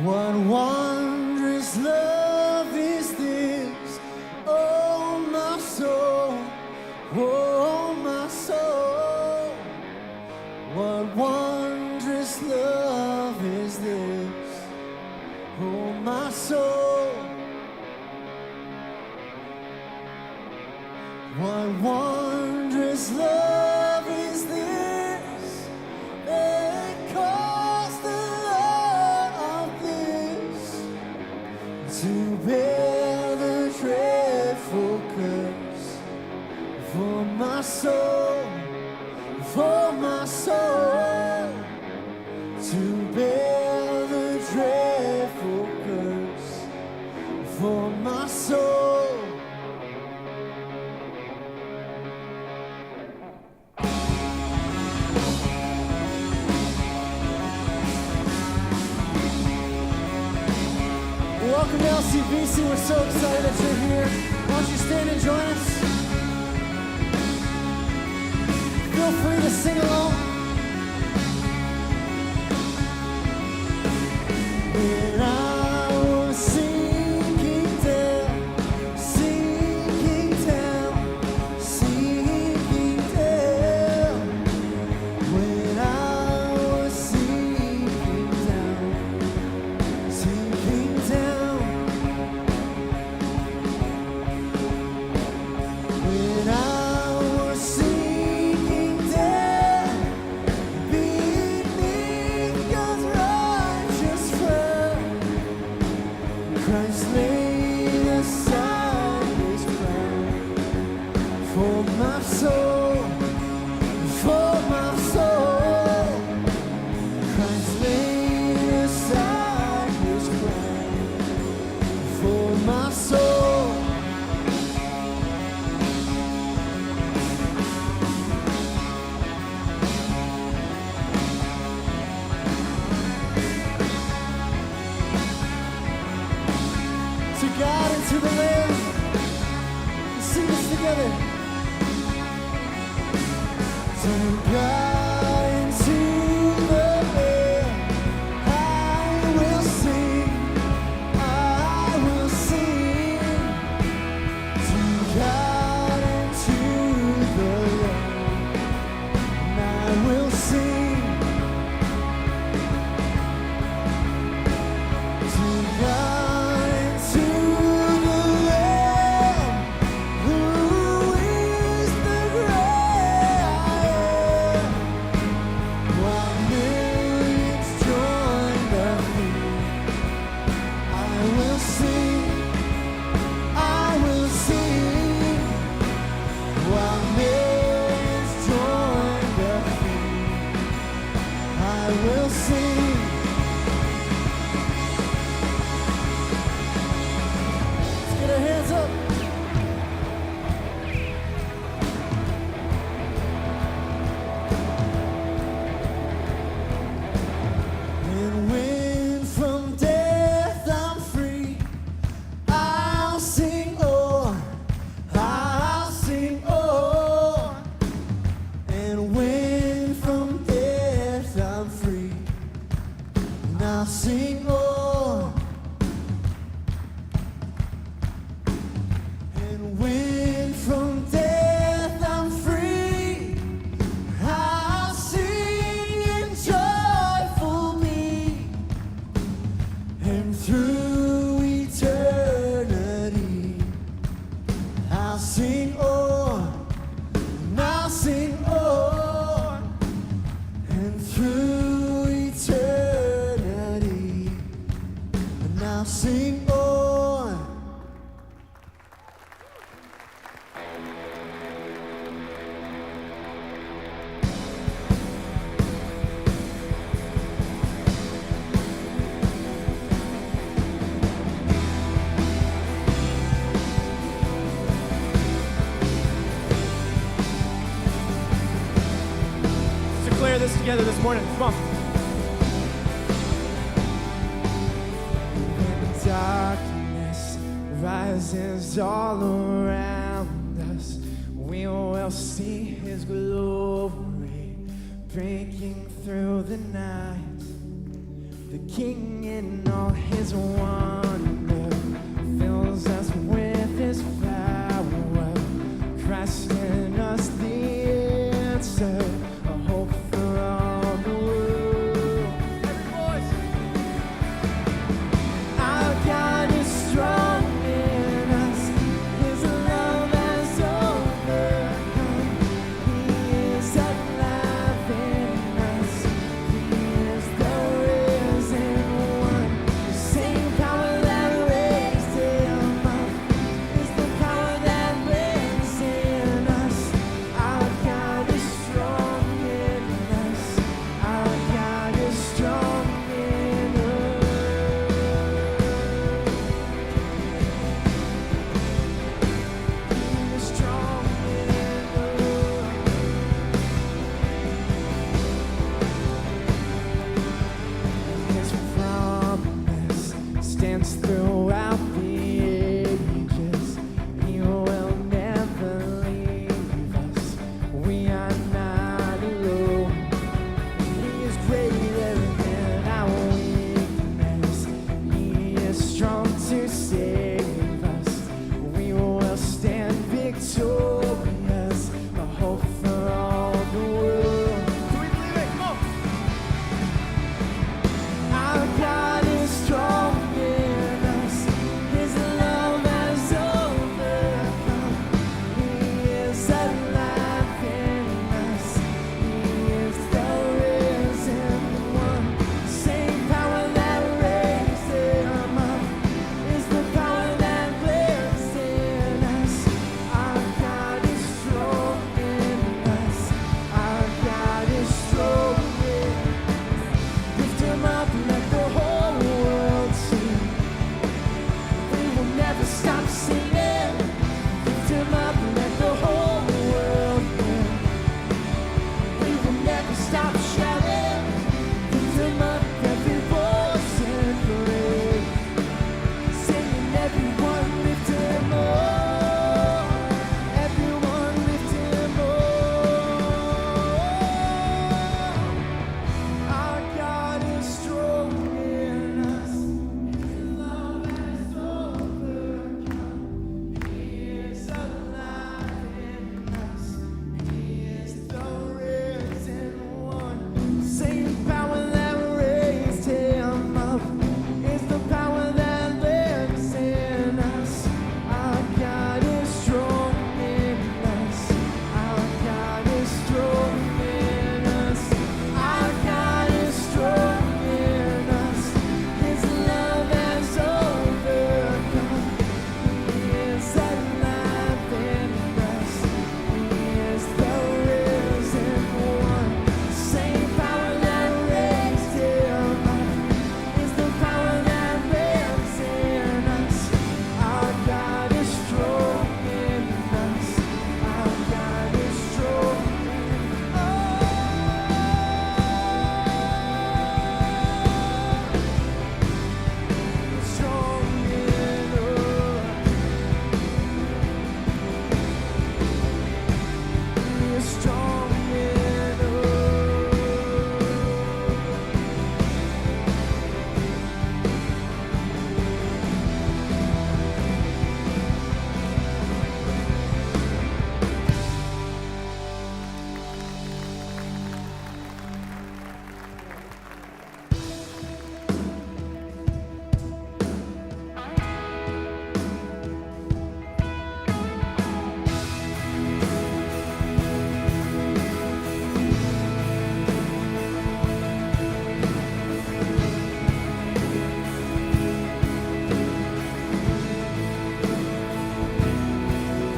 What wondrous love is this, oh my soul, oh my soul. What wondrous love is this, oh my soul. What wondrous love is this that caused the Lord of bliss to bear the dreadful curse for my soul, for my soul, to bear the dreadful curse for my soul. Welcome to LCBC. We're so excited that you're here. Why don't you stand and join us? Feel free to sing along. When I was sinking down, sinking down, sinking down. When I was sinking down, sinking down. When I was sinking down beneath God's righteous flood, Christ laid aside His crown for my soul, for my soul. Christ laid aside His crown for my soul. To God and to the Lamb. Let's sing this together. To God and to the Lamb, I will sing, I will sing. To God and to the Lamb, I will sing. To God. I'll sing on, and when from death I'm free, I'll sing in joyful me, and through eternity I'll sing on, and I'll sing on, and through eternity I'll sing on. Let's declare this together this morning. Come on. Darkness rises all around us. We will see His glory breaking through the night. The King in all his wonder fills us with his power. Christ in us the answer, a hope for all the world. Every voice. Our God is strong in us. His love has overcome. He is alive in us. He is the risen one. The same power that raised him up is the power that lives in us. Our God is strong in us. Our God is strong in us. He is strong in us. His promise stands throughout the ages. He will never leave us. We are not alone. He is greater than our weakness. He is strong to save us. We will stand victorious. A hope for all the world. Do we believe it? Come on. Our God is strong in us. His love has overcome. He is alive in us. He is the risen one. Same power that raised him up is the power that lives in us. Our God is strong in us. Our God is strong in us. Lift him up, let the whole world see. We will never stop singing. Lift him up, let the whole world hear. We will never stop shouting. Lift him up, every voice and parade. Singing, everyone lift him up. Everyone lift him up. Our God is strong in us. His love has overcome. He is alive in us. He is the risen one. Same power that raised him up is the power that lives in us. Our God is strong in us. Our God is strong in us. Our God is strong in us. His love has overcome. He is alive in us. He is the risen one. Same power that raised him up is the power that lives in us. Our God is strong in us. Our God is strong in us. Strong in us. He is strong in us.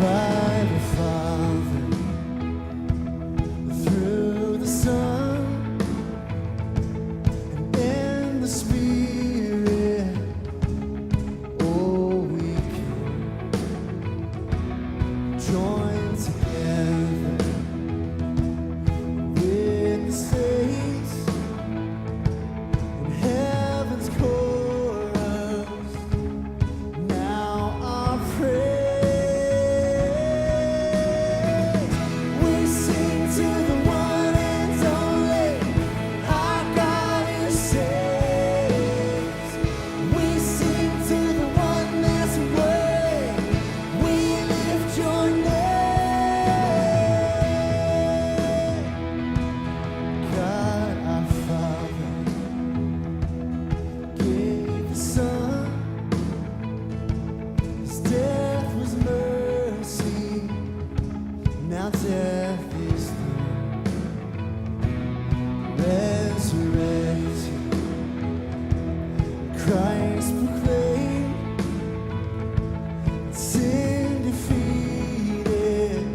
By the Father, through the Son, and in the Spirit, oh, we can join together with the saints in heaven's chorus. Now our praise. We sing to the one and only. Our God is Savior. death is through. Resurrected, Christ proclaimed, sin defeated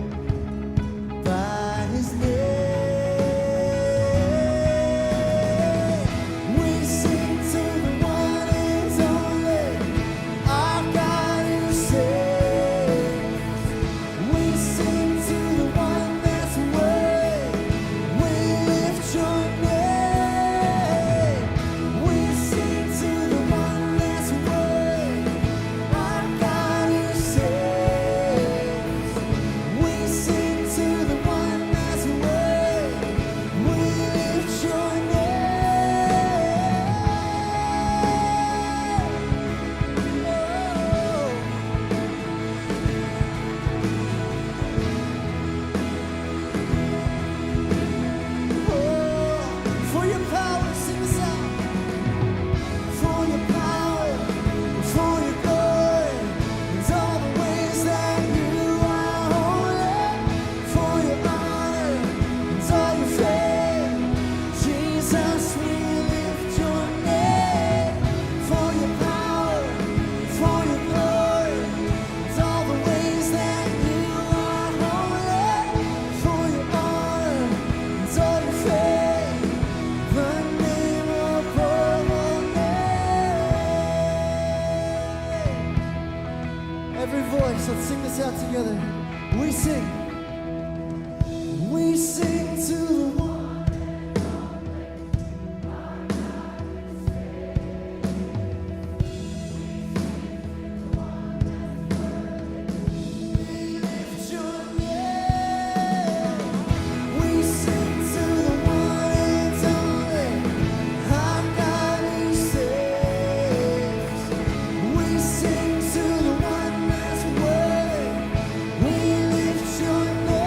by his name. We sing to the one and only, our God who saves. We sing to the one that's worthy. We lift your name. We sing to the one that's worthy, our God who saves. We sing to the one that's worthy. We lift your name. For your power, sing this out. For your power, for your glory, and all the ways that you are holy. For your honor, and all your faith, Jesus, we lift your name. For your power, for your glory, and all the ways that you are holy. For your honor, and all your faith, the name above all names. Every voice, let's sing this out together. We sing to the one. We lift your name. We sing to the one and only, our God who saves. We sing to the one that's worthy. We lift your name.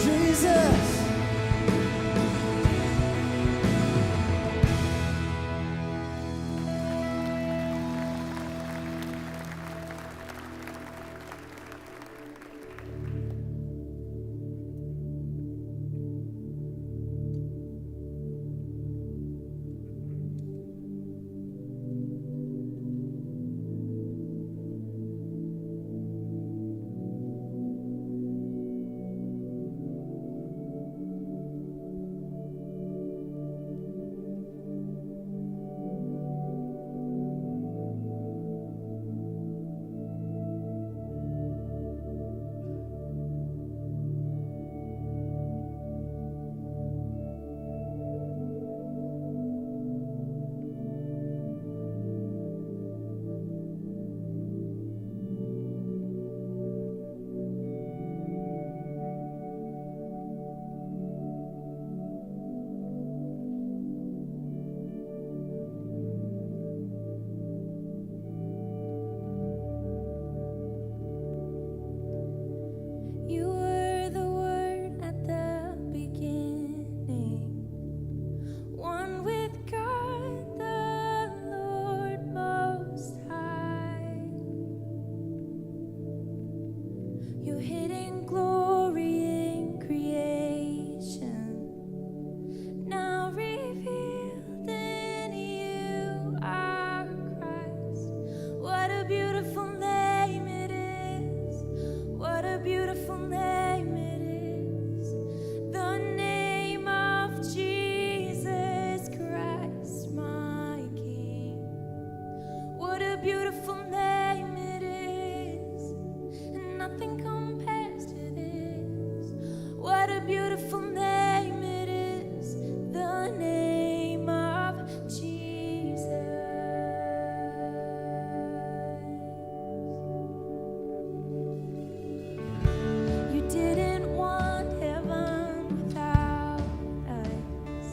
Jesus. You were the Word at the beginning, one with God the Lord Most High. Your hidden glory in creation, now revealed in you, our Christ. What a beautiful name it is. What a beautiful name it is. The name of Jesus Christ, my King. What a beautiful name it is. And nothing compares to this. What a beautiful name it is. The name of Jesus. You didn't want heaven without us.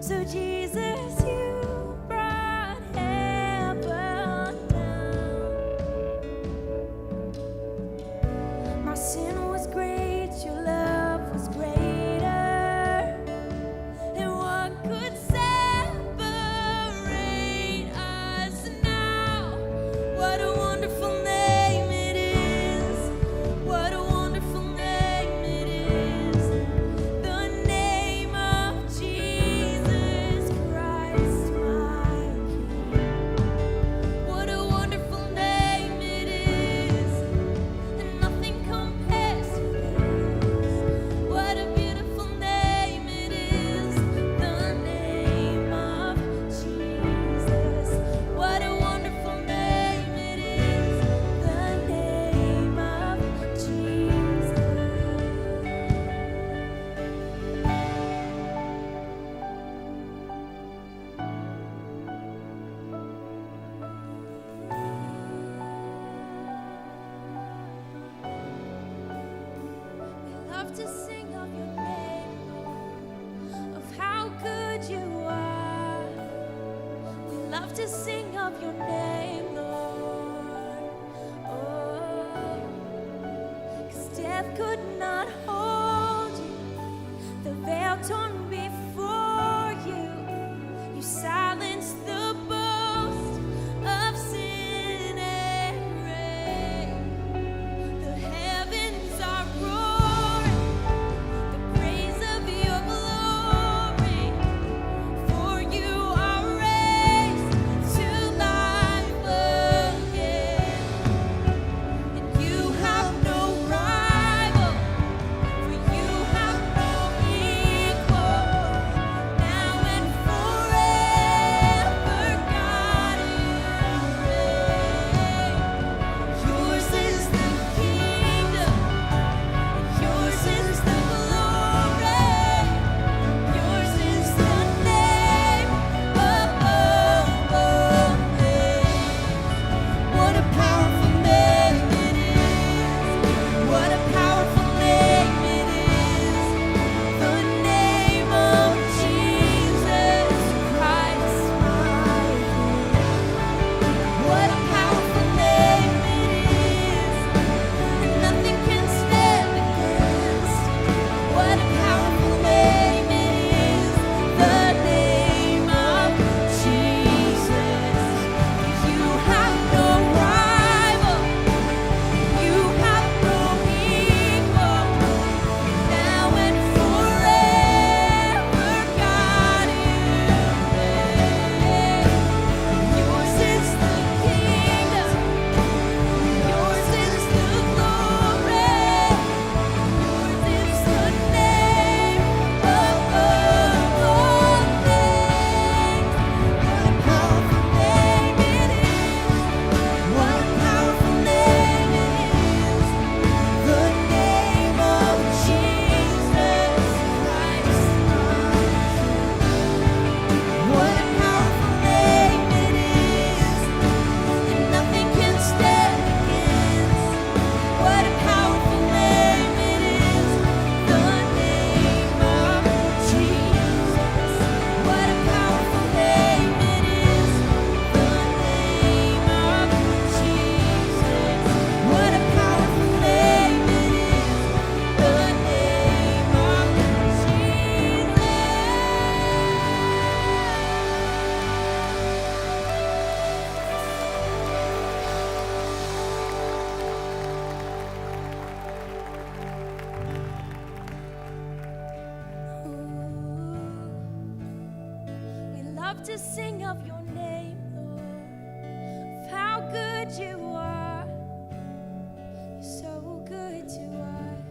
So Jesus, you brought heaven down. My sin was great, your love was greater. to sing of your name, Lord, of how good you are. We love to sing of your name, Lord. Oh, 'cause death could not hold you, the veil torn before you. You silenced the boast of sin and grave. The heavens are roaring, the praise of your glory. For you are raised to life again, and you have no rival, for you have no equal. Now and forever, God, you reign. Yours is the kingdom, yours is the glory, yours is the name above all names. What a powerful name it is! What a powerful name it is! The name of Jesus Christ, my King. What a powerful name it is, and nothing can stand against. What a powerful name it is, the name of Jesus. You have no rival, you have no equal. Now and forever, God, you reign. Yours is the kingdom, yours is the glory, yours is the name above all names. What a powerful name it is! What a powerful name it is! The name of Jesus Christ, my King. What a powerful name it is, and nothing can stand against. What a powerful name it is, the name of Jesus. What a powerful name it is, the name of Jesus. What a powerful name it is, the name of We love to sing of your name, Lord, of how good you are. You're so good to us.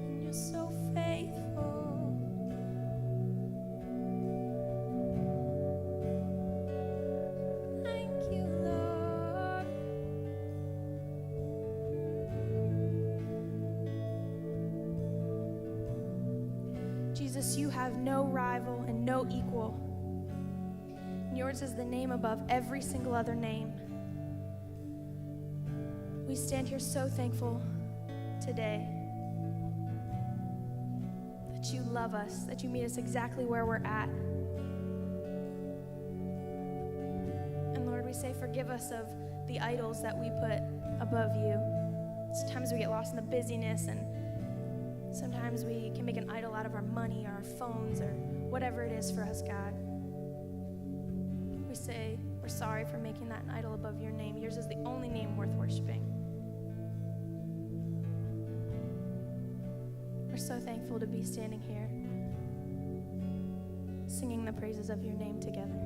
And you're so faithful. Thank you, Lord. Jesus, you have no rival and no equal. And yours is the name above every single other name. We stand here so thankful today that you love us, that you meet us exactly where we're at. And Lord, we say forgive us of the idols that we put above you. Sometimes we get lost in the busyness, and sometimes we can make an idol out of our money or our phones or whatever it is for us, God. We say we're sorry for making that an idol above your name. Yours is the only name worth worshiping. We're so thankful to be standing here, singing the praises of your name together.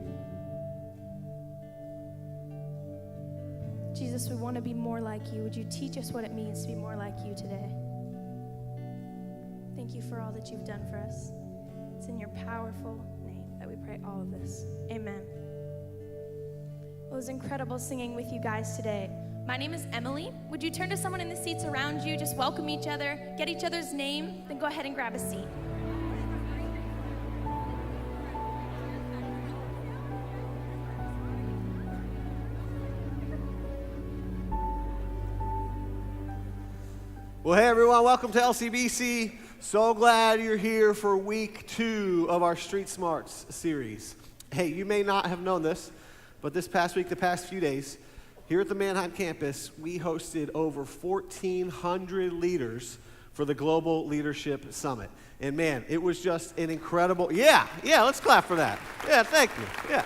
Jesus, we want to be more like you. Would you teach us what it means to be more like you today? Thank you for all that you've done for us. It's in your powerful name that we pray all of this. Amen. Well, it was incredible singing with you guys today. My name is Emily. Would you turn to someone in the seats around you, just welcome each other, get each other's name, then go ahead and grab a seat. Well, hey everyone, welcome to LCBC. So glad you're here for week 2 of our Street Smarts series. Hey, you may not have known this, but this past week, the past few days, here at the Manheim campus, we hosted over 1,400 leaders for the Global Leadership Summit. And man, it was just an incredible, let's clap for that. Yeah, thank you, yeah.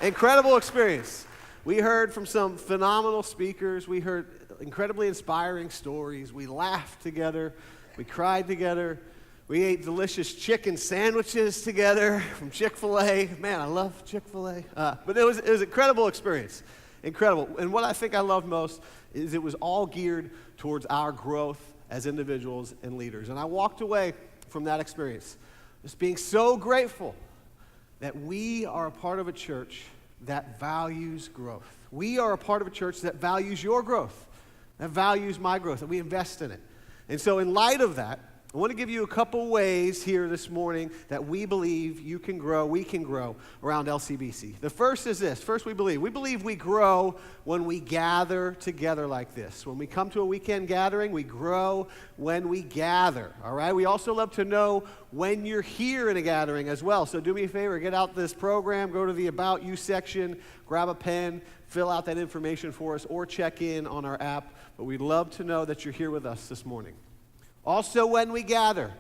Incredible experience. We heard from some phenomenal speakers. We heard incredibly inspiring stories. We laughed together. We cried together. We ate delicious chicken sandwiches together from Chick-fil-A. Man, I love Chick-fil-A. But it was an incredible experience. Incredible. And what I think I loved most is it was all geared towards our growth as individuals and leaders. And I walked away from that experience just being so grateful that we are a part of a church that values growth. We are a part of a church that values your growth, that values my growth, that we invest in it. And so in light of that, I want to give you a couple ways here this morning that we believe you can grow, we can grow around LCBC. The first is this. First, we believe we grow when we gather together like this. When we come to a weekend gathering, we grow when we gather, all right? We also love to know when you're here in a gathering as well. So do me a favor, get out this program, go to the About You section, grab a pen, fill out that information for us, or check in on our app. But we'd love to know that you're here with us this morning. Also, when we gather,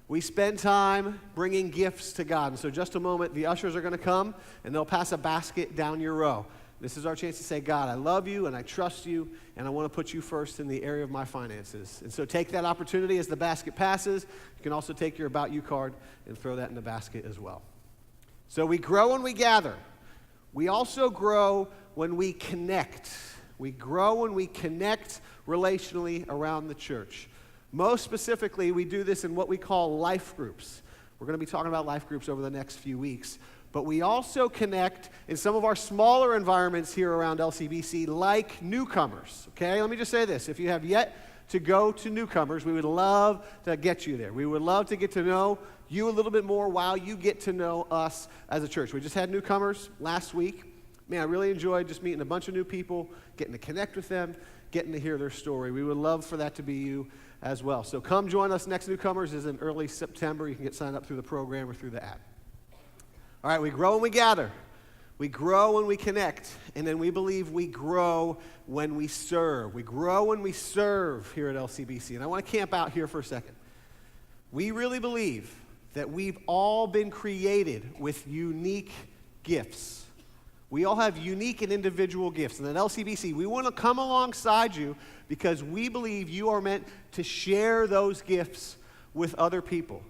we spend time bringing gifts to God. And so just a moment, the ushers are going to come, and they'll pass a basket down your row. This is our chance to say, God, I love you, and I trust you, and I want to put you first in the area of my finances. And so take that opportunity as the basket passes. You can also take your About You card and throw that in the basket as well. So we grow when we gather. We also grow when we connect. We grow when we connect relationally around the church. Most specifically, we do this in what we call life groups. We're going to be talking about life groups over the next few weeks. But we also connect in some of our smaller environments here around LCBC like newcomers, okay? Let me just say this. If you have yet to go to newcomers, we would love to get you there. We would love to get to know you a little bit more while you get to know us as a church. We just had newcomers last week. Man, I really enjoyed just meeting a bunch of new people, getting to connect with them, getting to hear their story. We would love for that to be you as well. So come join us. Next Newcomers is in early September. You can get signed up through the program or through the app. All right, we grow when we gather. We grow when we connect. And then we believe we grow when we serve. We grow when we serve here at LCBC. And I want to camp out here for a second. We really believe that we've all been created with unique gifts. We all have unique and individual gifts. And at LCBC, we want to come alongside you because we believe you are meant to share those gifts with other people.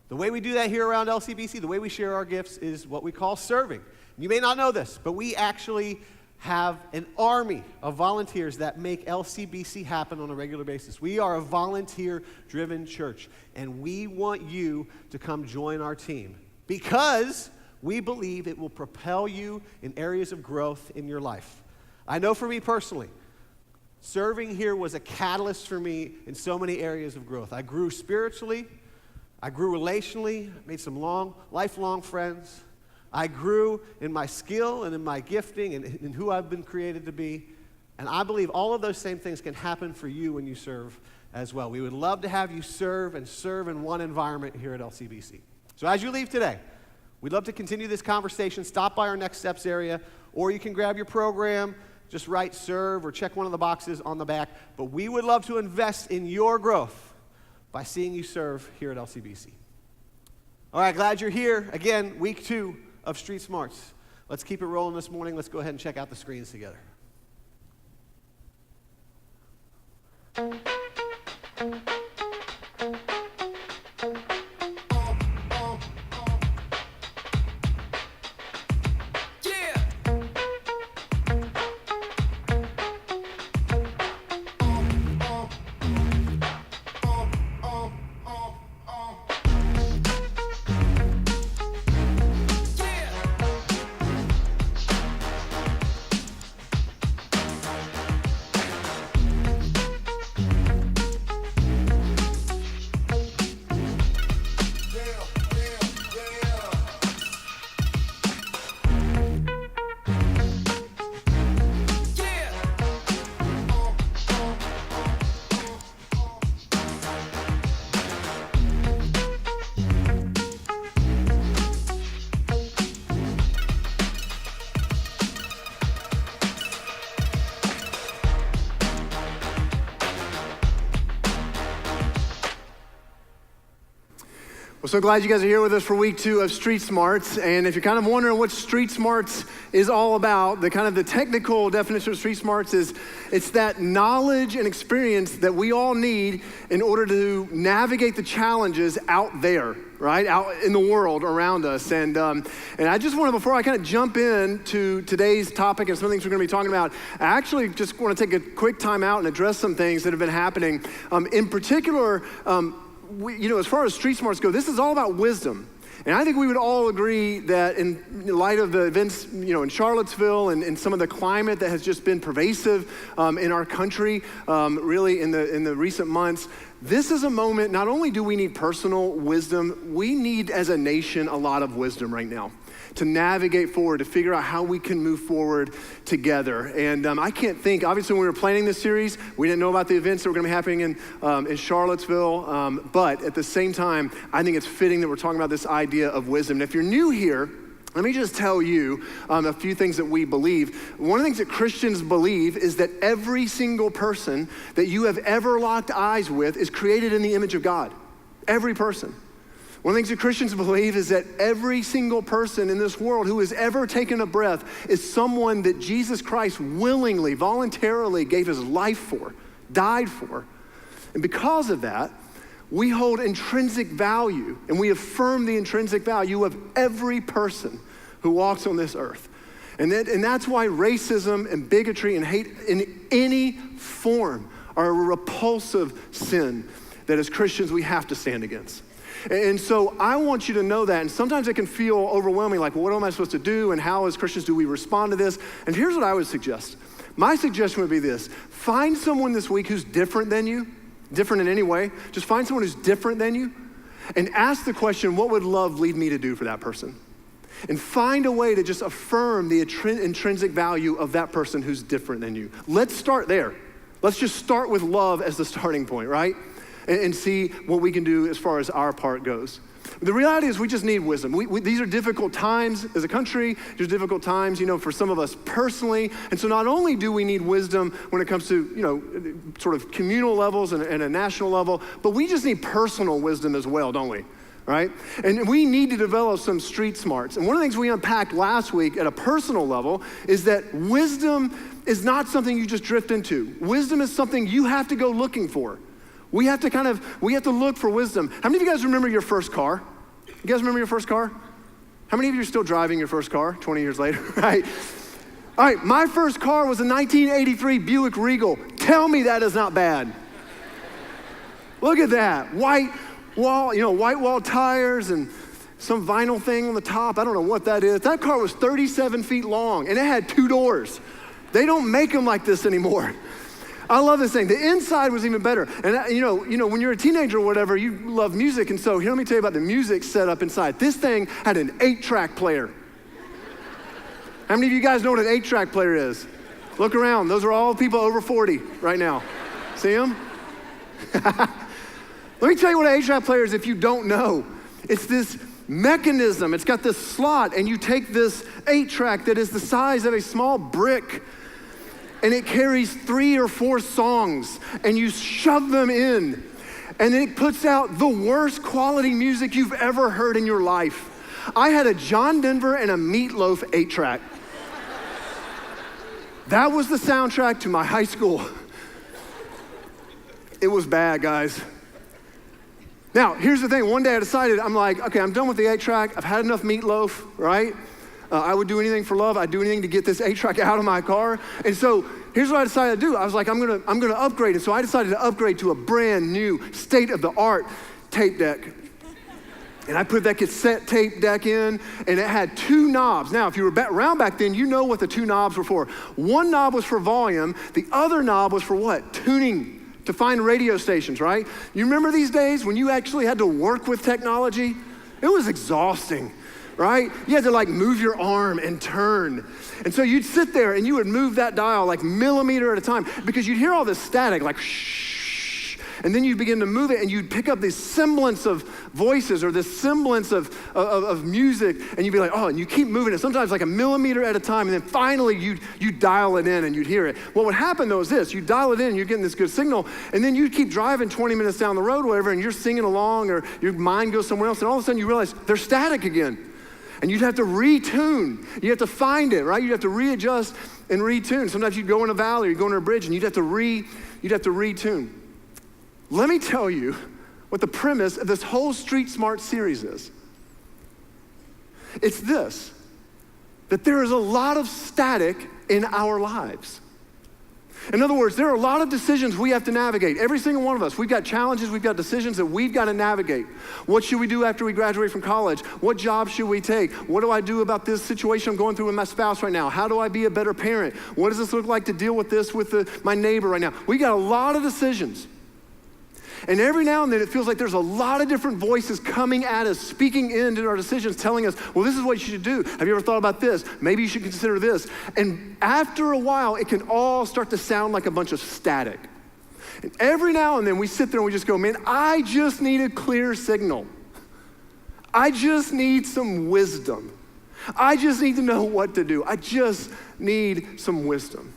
The way we do that here around LCBC, the way we share our gifts is what we call serving. You may not know this, but we actually have an army of volunteers that make LCBC happen on a regular basis. We are a volunteer-driven church, and we want you to come join our team because we believe it will propel you in areas of growth in your life. I know for me personally, serving here was a catalyst for me in so many areas of growth. I grew spiritually, I grew relationally, made some lifelong friends. I grew in my skill and in my gifting and in who I've been created to be. And I believe all of those same things can happen for you when you serve as well. We would love to have you serve in one environment here at LCBC. So as you leave today, we'd love to continue this conversation. Stop by our Next Steps area, or you can grab your program, just write serve, or check one of the boxes on the back. But we would love to invest in your growth by seeing you serve here at LCBC. All right, glad you're here. Again, week 2 of Street Smarts. Let's keep it rolling this morning. Let's go ahead and check out the screens together. Well, so glad you guys are here with us for week 2 of Street Smarts. And if you're kind of wondering what Street Smarts is all about, the technical definition of Street Smarts is it's that knowledge and experience that we all need in order to navigate the challenges out there, right? Out in the world around us. And I just want to, before I kind of jump into today's topic and some things we're going to be talking about, I actually just want to take a quick time out and address some things that have been happening. In particular, as far as Street Smarts go, this is all about wisdom. And I think we would all agree that in light of the events, in Charlottesville and some of the climate that has just been pervasive in our country, really in the recent months, this is a moment, not only do we need personal wisdom, we need as a nation a lot of wisdom right now to navigate forward, to figure out how we can move forward together. And I can't think, obviously when we were planning this series, we didn't know about the events that were gonna be happening in Charlottesville, but at the same time, I think it's fitting that we're talking about this idea of wisdom. And if you're new here, let me just tell you a few things that we believe. One of the things that Christians believe is that every single person that you have ever locked eyes with is created in the image of God. Every person. One of the things that Christians believe is that every single person in this world who has ever taken a breath is someone that Jesus Christ willingly, voluntarily gave his life for, died for. And because of that, we hold intrinsic value and we affirm the intrinsic value of every person who walks on this earth. And that's why racism and bigotry and hate in any form are a repulsive sin that as Christians we have to stand against. And so I want you to know that, and sometimes it can feel overwhelming, like, well, what am I supposed to do, and how as Christians do we respond to this? And here's what I would suggest. My suggestion would be this: find someone this week who's different than you, different in any way. Just find someone who's different than you, and ask the question, what would love lead me to do for that person? And find a way to just affirm the intrinsic value of that person who's different than you. Let's start there. Let's just start with love as the starting point, right? And see what we can do as far as our part goes. The reality is we just need wisdom. These are difficult times as a country. There's difficult times, for some of us personally. And so not only do we need wisdom when it comes to, sort of communal levels and a national level, but we just need personal wisdom as well, don't we? Right? And we need to develop some street smarts. And one of the things we unpacked last week at a personal level is that wisdom is not something you just drift into. Wisdom is something you have to go looking for. We have to look for wisdom. How many of you guys remember your first car? You guys remember your first car? How many of you are still driving your first car 20 years later, right? All right, my first car was a 1983 Buick Regal. Tell me that is not bad. Look at that, white wall tires and some vinyl thing on the top. I don't know what that is. That car was 37 feet long and it had 2 doors. They don't make them like this anymore. I love this thing. The inside was even better. And when you're a teenager or whatever, you love music. And so here, let me tell you about the music set up inside. This thing had an 8-track player. How many of you guys know what an 8-track player is? Look around. Those are all people over 40 right now. See them? Let me tell you what an 8-track player is if you don't know. It's this mechanism. It's got this slot, and you take this 8-track that is the size of a small brick, and it carries 3 or 4 songs, and you shove them in, and it puts out the worst quality music you've ever heard in your life. I had a John Denver and a Meatloaf 8-track. That was the soundtrack to my high school. It was bad, guys. Now, here's the thing. One day I decided, I'm like, okay, I'm done with the 8-track. I've had enough Meatloaf, right? I would do anything for love. I'd do anything to get this 8-track out of my car. And so here's what I decided to do. I was like, I'm gonna upgrade. And so I decided to upgrade to a brand new state-of-the-art tape deck. And I put that cassette tape deck in, and it had 2 knobs. Now, if you were around back then, you know what the 2 knobs were for. One knob was for volume. The other knob was for what? Tuning, to find radio stations, right? You remember these days when you actually had to work with technology? It was exhausting. Right? You had to move your arm and turn. And so you'd sit there and you would move that dial millimeter at a time because you'd hear all this static, shh. And then you begin to move it and you'd pick up this semblance of voices or this semblance of music, and you'd be like, oh, and you keep moving it, sometimes like a millimeter at a time, and then finally you dial it in and you'd hear it. What would happen though is this, you dial it in, you're getting this good signal, and then you'd keep driving 20 minutes down the road or whatever, and you're singing along or your mind goes somewhere else, and all of a sudden you realize they're static again. And you'd have to retune. You have to find it, right? You'd have to readjust and retune. Sometimes you'd go in a valley or you'd go under a bridge and you'd have to retune. Let me tell you what the premise of this whole Street Smart series is. It's this, that there is a lot of static in our lives. In other words, there are a lot of decisions we have to navigate. Every single one of us, we've got challenges, we've got decisions that we've got to navigate. What should we do after we graduate from college? What job should we take? What do I do about this situation I'm going through with my spouse right now? How do I be a better parent? What does this look like to deal with this with my neighbor right now? We got a lot of decisions. And every now and then it feels like there's a lot of different voices coming at us, speaking into our decisions, telling us, well, this is what you should do. Have you ever thought about this? Maybe you should consider this. And after a while, it can all start to sound like a bunch of static. And every now and then we sit there and we just go, man, I just need a clear signal. I just need some wisdom. I just need to know what to do. I just need some wisdom.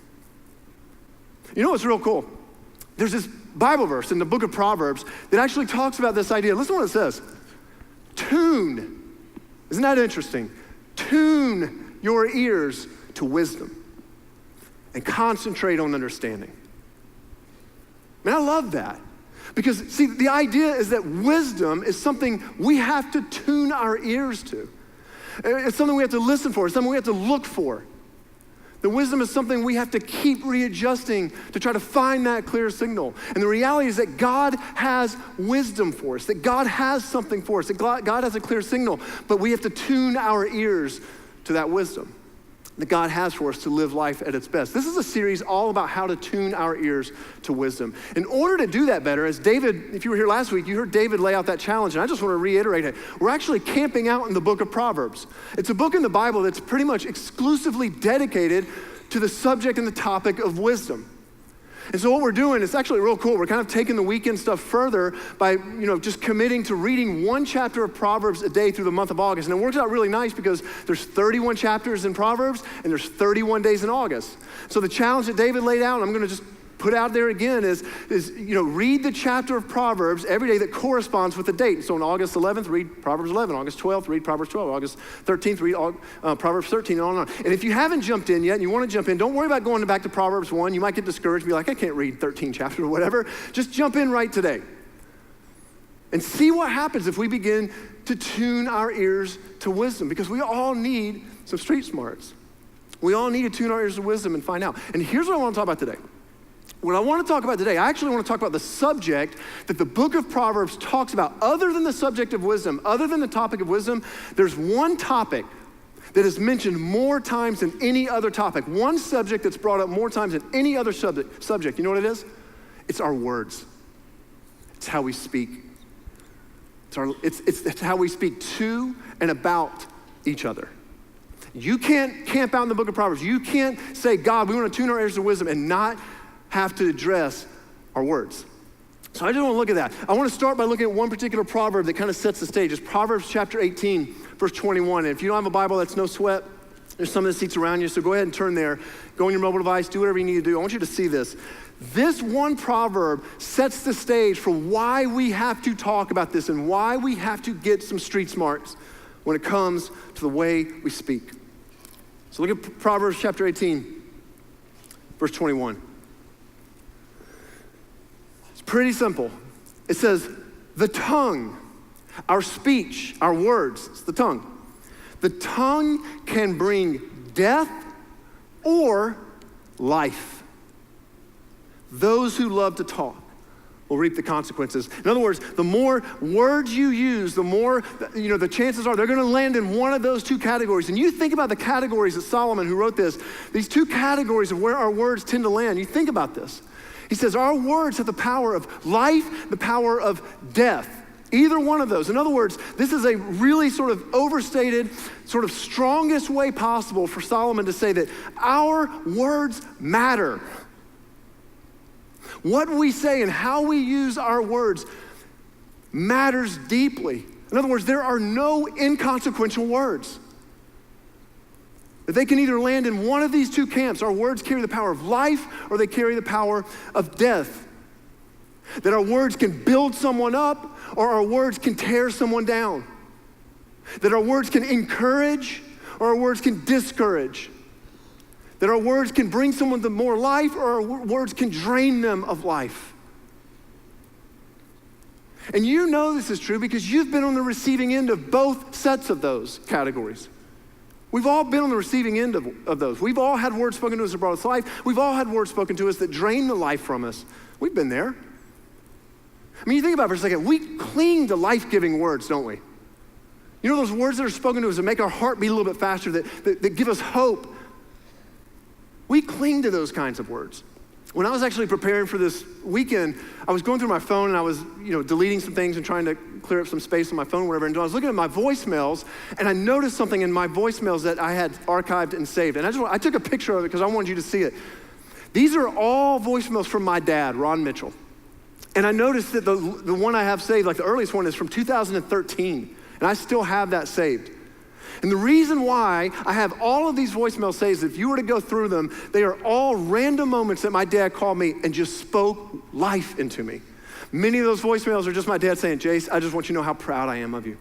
You know what's real cool? There's this Bible verse in the book of Proverbs that actually talks about this idea. Listen to what it says. Tune. Isn't that interesting? Tune your ears to wisdom and concentrate on understanding. Man, I love that. Because, see, the idea is that wisdom is something we have to tune our ears to. It's something we have to listen for. It's something we have to look for. The wisdom is something we have to keep readjusting to try to find that clear signal. And the reality is that God has wisdom for us, that God has something for us, that God has a clear signal, but we have to tune our ears to that wisdom that God has for us to live life at its best. This is a series all about how to tune our ears to wisdom. In order to do that better, as David, if you were here last week, you heard David lay out that challenge, and I just want to reiterate it. We're actually camping out in the book of Proverbs. It's a book in the Bible that's pretty much exclusively dedicated to the subject and the topic of wisdom. And so what we're doing, it's actually real cool. We're kind of taking the weekend stuff further by, just committing to reading one chapter of Proverbs a day through the month of August. And it works out really nice because there's 31 chapters in Proverbs and there's 31 days in August. So the challenge that David laid out, and I'm going to just put out there again, is read the chapter of Proverbs every day that corresponds with the date. So on August 11th, read Proverbs 11. August 12th, read Proverbs 12. August 13th, read Proverbs 13, and on and on. And if you haven't jumped in yet and you want to jump in, don't worry about going back to Proverbs 1. You might get discouraged and be like, I can't read 13 chapters or whatever. Just jump in right today. And see what happens if we begin to tune our ears to wisdom, because we all need some street smarts. We all need to tune our ears to wisdom and find out. And here's what I want to talk about today. What I want to talk about today, I actually want to talk about the subject that the book of Proverbs talks about. Other than the subject of wisdom, other than the topic of wisdom, there's one topic that is mentioned more times than any other topic. One subject that's brought up more times than any other subject. You know what it is? It's our words. It's how we speak. It's how we speak to and about each other. You can't camp out in the book of Proverbs. You can't say, God, we want to tune our ears to wisdom and not have to address our words. So I just want to look at that. I want to start by looking at one particular proverb that kind of sets the stage. It's Proverbs chapter 18, verse 21. And if you don't have a Bible, that's no sweat. There's some of the seats around you, so go ahead and turn there. Go on your mobile device, do whatever you need to do. I want you to see this. This one proverb sets the stage for why we have to talk about this and why we have to get some street smarts when it comes to the way we speak. So look at Proverbs chapter 18, verse 21. Pretty simple. It says, the tongue, our speech, our words, it's the tongue. The tongue can bring death or life. Those who love to talk will reap the consequences. In other words, the more words you use, the more, the chances are they're going to land in one of those two categories. And you think about the categories that Solomon, who wrote this, these two categories of where our words tend to land. You think about this. He says our words have the power of life, the power of death. Either one of those. In other words, this is a really sort of overstated, sort of strongest way possible for Solomon to say that our words matter. What we say and how we use our words matters deeply. In other words, there are no inconsequential words. That they can either land in one of these two camps. Our words carry the power of life or they carry the power of death. That our words can build someone up or our words can tear someone down. That our words can encourage or our words can discourage. That our words can bring someone to more life or our words can drain them of life. And you know this is true because you've been on the receiving end of both sets of those categories. We've all been on the receiving end of those. We've all had words spoken to us that brought us life. We've all had words spoken to us that drain the life from us. We've been there. I mean, you think about it for a second. We cling to life-giving words, don't we? You know those words that are spoken to us that make our heart beat a little bit faster, that give us hope. We cling to those kinds of words. When I was actually preparing for this weekend, I was going through my phone and I was, deleting some things and trying to clear up some space on my phone or whatever. And I was looking at my voicemails and I noticed something in my voicemails that I had archived and saved. And I took a picture of it because I wanted you to see it. These are all voicemails from my dad, Ron Mitchell. And I noticed that the one I have saved, like the earliest one, is from 2013. And I still have that saved. And the reason why I have all of these voicemails saved is if you were to go through them, they are all random moments that my dad called me and just spoke life into me. Many of those voicemails are just my dad saying, Jace, I just want you to know how proud I am of you.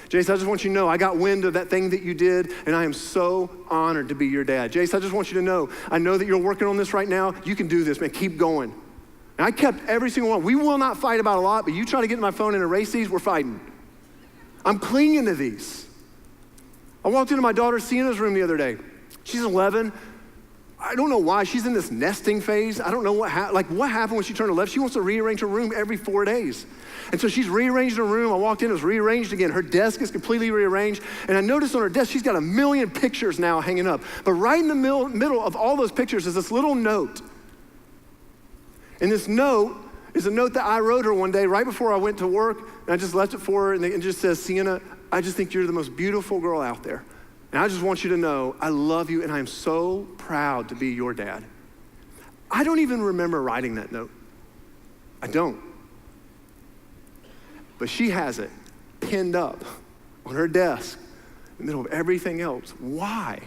Jace, I just want you to know I got wind of that thing that you did and I am so honored to be your dad. Jace, I just want you to know, I know that you're working on this right now. You can do this, man, keep going. And I kept every single one. We will not fight about a lot, but you try to get in my phone and erase these, we're fighting. I'm clinging to these. I walked into my daughter Sienna's room the other day. She's 11. I don't know why. She's in this nesting phase. I don't know what happened when she turned 11. She wants to rearrange her room every 4 daase. And so she's rearranged her room. I walked in, it was rearranged again. Her desk is completely rearranged. And I noticed on her desk, she's got 1 million pictures now hanging up. But right in the middle of all those pictures is this little note. And this note is a note that I wrote her one day right before I went to work. And I just left it for her and it just says, Sienna, I just think you're the most beautiful girl out there. And I just want you to know I love you and I'm so proud to be your dad. I don't even remember writing that note. I don't. But she has it pinned up on her desk in the middle of everything else. Why?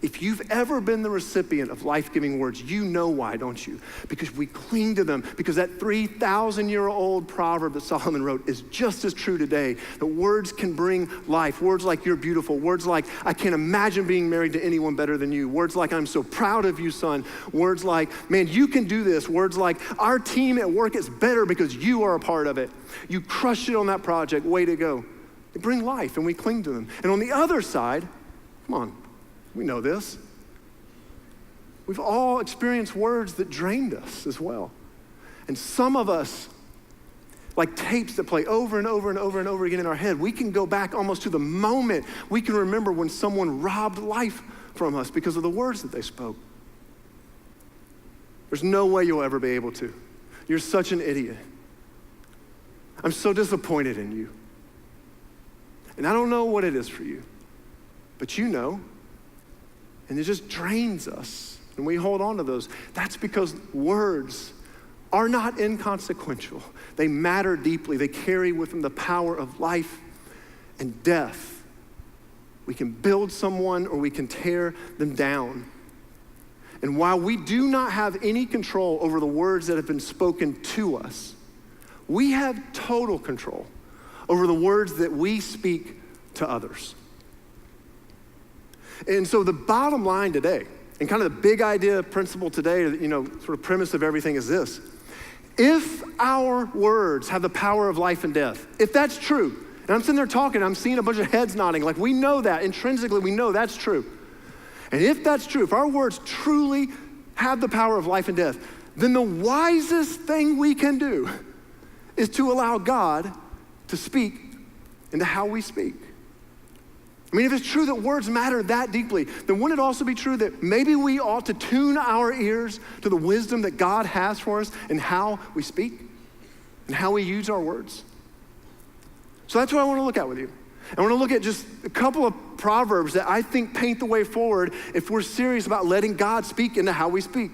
If you've ever been the recipient of life-giving words, you know why, don't you? Because we cling to them. Because that 3,000-year-old proverb that Solomon wrote is just as true today. That words can bring life. Words like you're beautiful. Words like I can't imagine being married to anyone better than you. Words like I'm so proud of you, son. Words like, man, you can do this. Words like our team at work is better because you are a part of it. You crushed it on that project. Way to go. They bring life and we cling to them. And on the other side, come on. We know this. We've all experienced words that drained us as well. And some of us, like tapes that play over and over and over and over again in our head, we can go back almost to the moment we can remember when someone robbed life from us because of the words that they spoke. There's no way you'll ever be able to. You're such an idiot. I'm so disappointed in you. And I don't know what it is for you, but you know. And it just drains us, and we hold on to those. That's because words are not inconsequential. They matter deeply. They carry with them the power of life and death. We can build someone or we can tear them down. And while we do not have any control over the words that have been spoken to us, we have total control over the words that we speak to others. And so the bottom line today, and kind of the big idea, principle today, sort of premise of everything is this. If our words have the power of life and death, if that's true, and I'm sitting there talking, I'm seeing a bunch of heads nodding, like we know that, intrinsically we know that's true. And if that's true, if our words truly have the power of life and death, then the wisest thing we can do is to allow God to speak into how we speak. I mean, if it's true that words matter that deeply, then wouldn't it also be true that maybe we ought to tune our ears to the wisdom that God has for us in how we speak and how we use our words? So that's what I want to look at with you. I want to look at just a couple of proverbs that I think paint the way forward if we're serious about letting God speak into how we speak.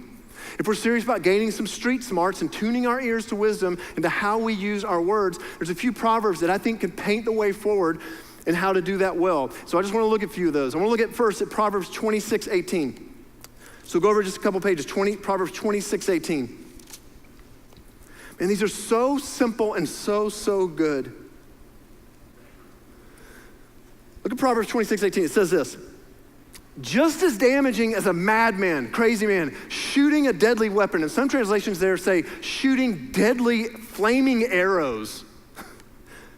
If we're serious about gaining some street smarts and tuning our ears to wisdom and to how we use our words, there's a few Proverbs that I think can paint the way forward and how to do that well. So I just want to look at a few of those. I want to look at first at Proverbs 26:18. So go over just a couple pages, Proverbs 26:18. And these are so simple and so good. Look at Proverbs 26:18. It says this: just as damaging as a madman, crazy man, shooting a deadly weapon. And some translations there say shooting deadly flaming arrows.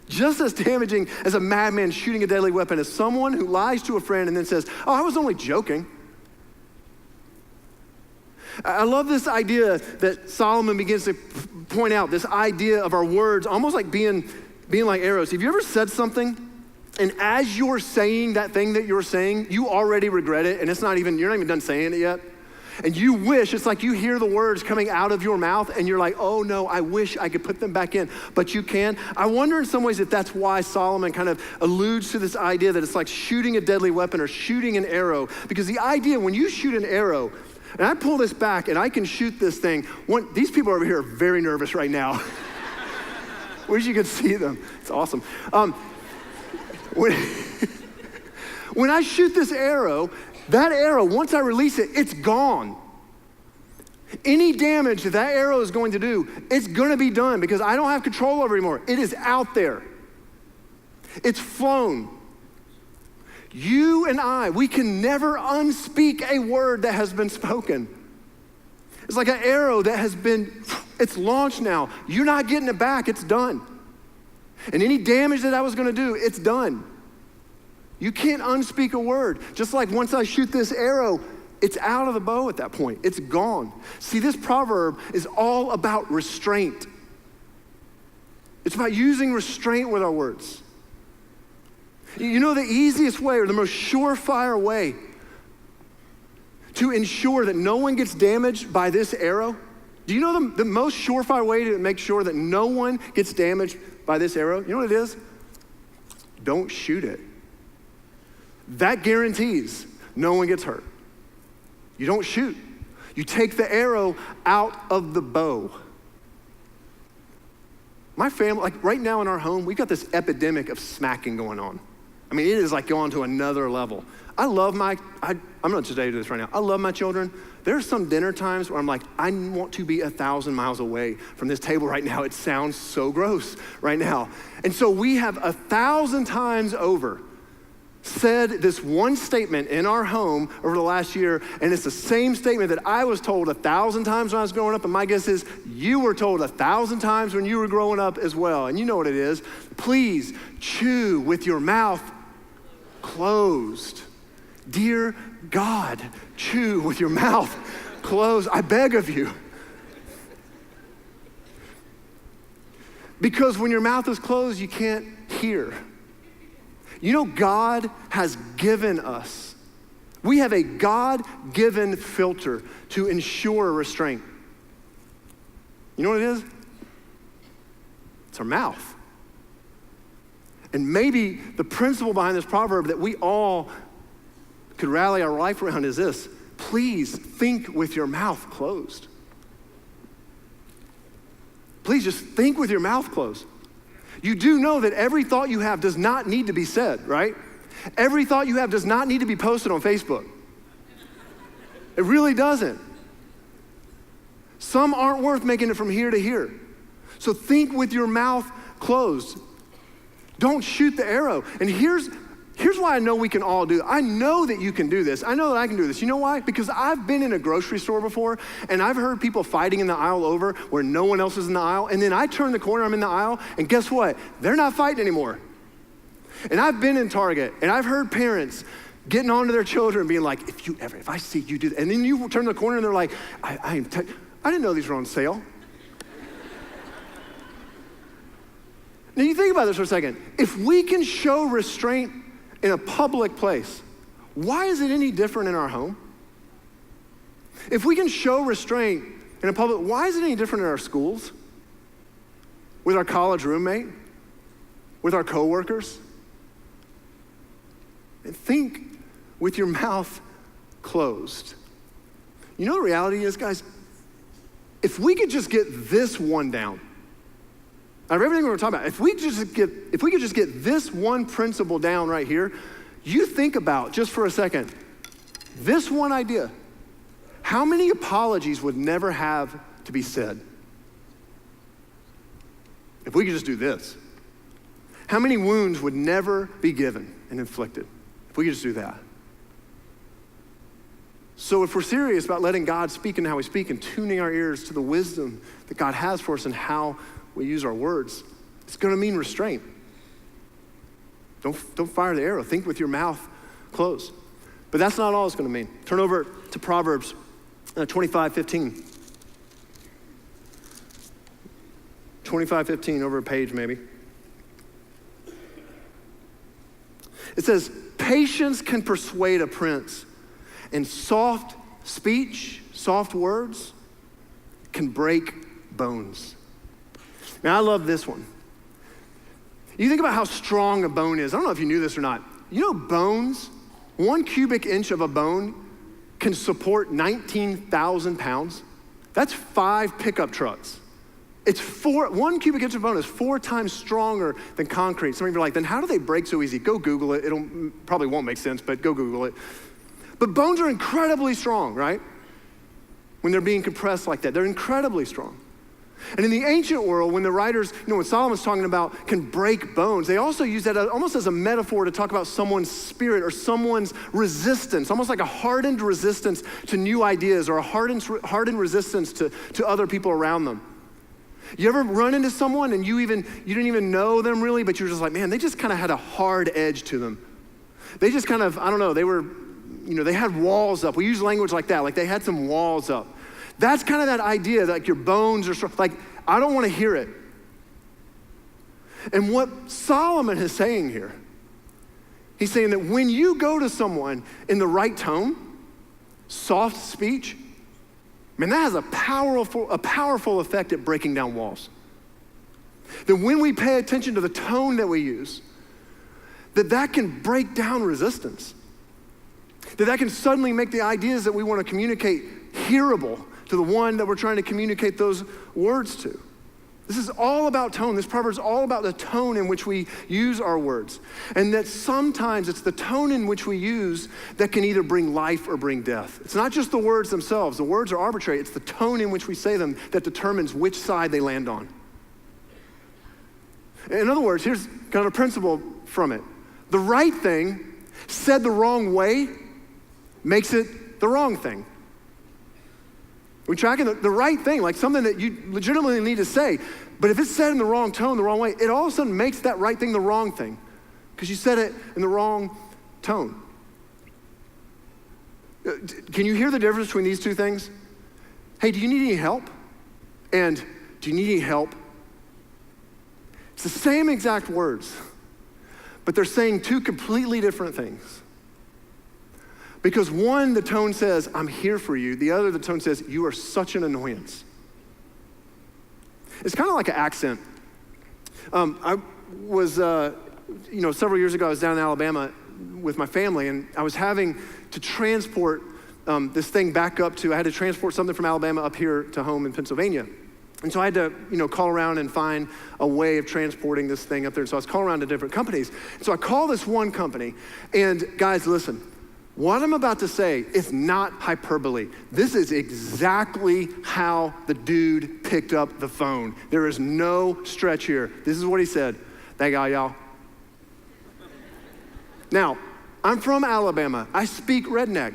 Just as damaging as a madman shooting a deadly weapon is someone who lies to a friend and then says, oh, I was only joking. I love this idea that Solomon begins to point out, this idea of our words almost like being like arrows. Have you ever said something and as you're saying that thing that you're saying, you already regret it and you're not even done saying it yet? And you wish, it's like you hear the words coming out of your mouth and you're like, oh no, I wish I could put them back in, but you can. I wonder in some ways if that's why Solomon kind of alludes to this idea that it's like shooting a deadly weapon or shooting an arrow. Because the idea when you shoot an arrow, and I pull this back and I can shoot this thing, these people over here are very nervous right now. Wish you could see them. It's awesome. When I shoot this arrow, that arrow, once I release it, it's gone. Any damage that arrow is going to do, it's gonna be done because I don't have control over it anymore. It is out there. It's flown. You and I, we can never unspeak a word that has been spoken. It's like an arrow that it's launched now. You're not getting it back, it's done. And any damage that I was gonna do, it's done. You can't unspeak a word. Just like once I shoot this arrow, it's out of the bow at that point. It's gone. See, this proverb is all about restraint. It's about using restraint with our words. You know the easiest way or the most surefire way to ensure that no one gets damaged by this arrow? Do you know the most surefire way to make sure that no one gets damaged by this arrow? You know what it is? Don't shoot it. That guarantees no one gets hurt. You don't shoot. You take the arrow out of the bow. My family, like right now in our home, we've got this epidemic of smacking going on. I mean, it is like going to another level. I'm not just do this right now. I love my children. There are some dinner times where I'm like, I want to be 1,000 miles away from this table right now. It sounds so gross right now. And so we have 1,000 times over said this one statement in our home over the last year, and it's the same statement that I was told 1,000 times when I was growing up, and my guess is you were told 1,000 times when you were growing up as well, and you know what it is. Please chew with your mouth closed. Dear God, chew with your mouth closed. I beg of you. Because when your mouth is closed, you can't hear. You know, God has given us, we have a God-given filter to ensure restraint. You know what it is? It's our mouth. And maybe the principle behind this proverb that we all could rally our life around is this: please think with your mouth closed. Please just think with your mouth closed. You do know that every thought you have does not need to be said, right? Every thought you have does not need to be posted on Facebook. It really doesn't. Some aren't worth making it from here to here. So think with your mouth closed. Don't shoot the arrow. And here's why I know we can all do it. I know that you can do this. I know that I can do this. You know why? Because I've been in a grocery store before and I've heard people fighting in the aisle over where no one else is in the aisle. And then I turn the corner, I'm in the aisle, and guess what? They're not fighting anymore. And I've been in Target and I've heard parents getting on to their children being like, if I see you do that, and then you turn the corner and they're like, I didn't know these were on sale. Now you think about this for a second. If we can show restraint in a public place, why is it any different in our home? If we can show restraint in a public, why is it any different in our schools? With our college roommate? With our coworkers? And think with your mouth closed. You know the reality is, guys, if we could just get this one down, out of everything we're talking about, if we could just get this one principle down right here, you think about, just for a second, this one idea, how many apologies would never have to be said? If we could just do this. How many wounds would never be given and inflicted if we could just do that? So if we're serious about letting God speak and how we speak and tuning our ears to the wisdom that God has for us and how we use our words, it's gonna mean restraint. Don't fire the arrow. Think with your mouth closed. But that's not all it's gonna mean. Turn over to Proverbs 25:15. 25:15, over a page maybe. It says, patience can persuade a prince, and soft speech, soft words, can break bones. Now, I love this one. You think about how strong a bone is. I don't know if you knew this or not. You know bones, 1 cubic inch of a bone can support 19,000 pounds. That's 5 pickup trucks. It's 1 cubic inch of bone is 4 times stronger than concrete. Some of you are like, then how do they break so easy? Go Google it. Probably won't make sense, but go Google it. But bones are incredibly strong, right? When they're being compressed like that, they're incredibly strong. And in the ancient world, when the writers, when Solomon's talking about can break bones, they also use that almost as a metaphor to talk about someone's spirit or someone's resistance, almost like a hardened resistance to new ideas or a hardened resistance to other people around them. You ever run into someone and you didn't even know them really, but you're just like, man, they just kind of had a hard edge to them. They just kind of, I don't know, they had walls up. We use language like that, like they had some walls up. That's kind of that idea that like your bones are strong. Like, I don't want to hear it. And what Solomon is saying here, he's saying that when you go to someone in the right tone, soft speech, man, that has a powerful effect at breaking down walls. That when we pay attention to the tone that we use, that can break down resistance. That can suddenly make the ideas that we want to communicate hearable to the one that we're trying to communicate those words to. This is all about tone. This proverb is all about the tone in which we use our words. And that sometimes it's the tone in which we use that can either bring life or bring death. It's not just the words themselves. The words are arbitrary. It's the tone in which we say them that determines which side they land on. In other words, here's kind of a principle from it. The right thing said the wrong way makes it the wrong thing. We're tracking the right thing, like something that you legitimately need to say. But if it's said in the wrong tone, the wrong way, it all of a sudden makes that right thing the wrong thing because you said it in the wrong tone. Can you hear the difference between these two things? Hey, do you need any help? And do you need any help? It's the same exact words, but they're saying two completely different things. Because one, the tone says, I'm here for you. The other, the tone says, you are such an annoyance. It's kind of like an accent. I was, several years ago, I was down in Alabama with my family, and I was having to transport this thing back up I had to transport something from Alabama up here to home in Pennsylvania. And so I had to, call around and find a way of transporting this thing up there. So I was calling around to different companies. So I called this one company, and guys, listen. What I'm about to say is not hyperbole. This is exactly how the dude picked up the phone. There is no stretch here. This is what he said. That guy, y'all. Now, I'm from Alabama. I speak redneck.